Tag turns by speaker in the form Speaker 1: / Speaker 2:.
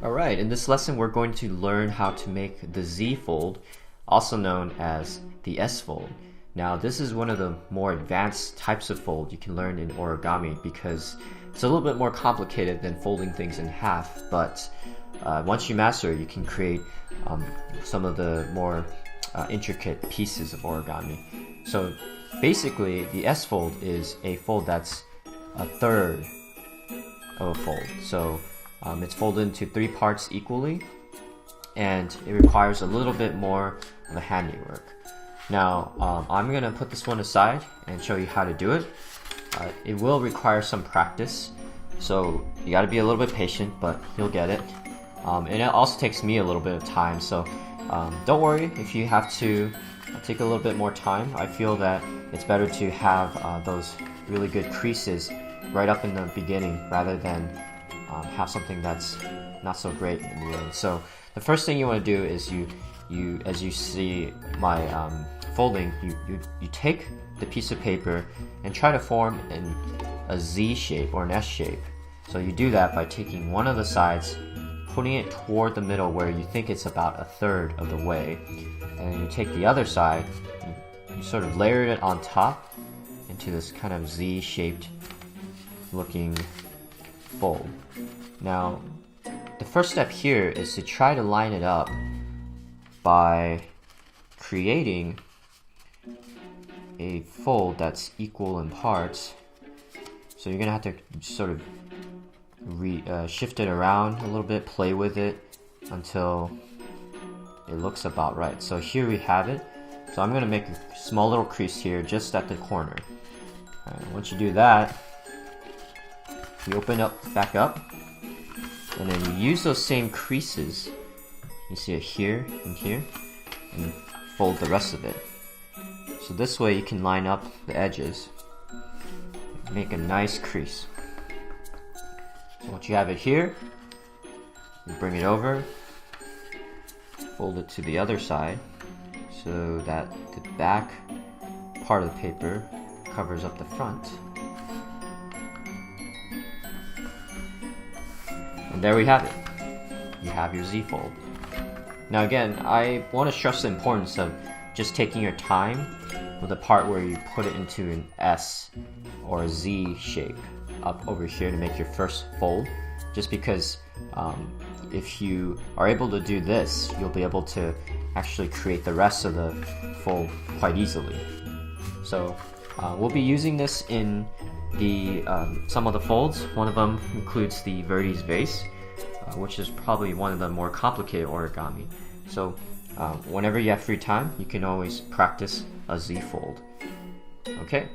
Speaker 1: Alright, in this lesson we're going to learn how to make the Z fold, also known as the S fold. Now this is one of the more advanced types of fold you can learn in origami because it's a little bit more complicated than folding things in half, but once you master it, you can create some of the more intricate pieces of origami. So basically the S fold is a fold that's a third of a fold. So it's folded into 3 parts equally, and it requires a little bit more of a handiwork. Now, I'm going to put this one aside and show you how to do it. It will require some practice, so you got to be a little bit patient, but you'll get it. And it also takes me a little bit of time, so don't worry if you have to take a little bit more time. I feel that it's better to have those really good creases right up in the beginning rather than have something that's not so great in the end. So the first thing you want to do is you as you see my folding, you take the piece of paper and try to form a Z shape or an S shape. So you do that by taking one of the sides, putting it toward the middle where you think it's about a third of the way, and then you take the other side, you sort of layer it on top into this kind of Z shaped looking fold. Now, the first step here is to try to line it up by creating a fold that's equal in parts. So you're gonna have to sort of shift it around a little bit, play with it until it looks about right. So here we have it. So I'm gonna make a small little crease here just at the corner. Once you do that, you open up back up, and then you use those same creases, you see it here and here, and fold the rest of it. So this way you can line up the edges, make a nice crease. So once you have it here, you bring it over, fold it to the other side so that the back part of the paper covers up the front. And there we have it. You have your Z fold. Now again, I want to stress the importance of just taking your time with the part where you put it into an S or a Z shape up over here to make your first fold. Just because if you are able to do this, you'll be able to actually create the rest of the fold quite easily. So we'll be using this in some of the folds. One of them includes the Verdi's vase, which is probably one of the more complicated origami. So whenever you have free time, you can always practice a Z fold. Okay?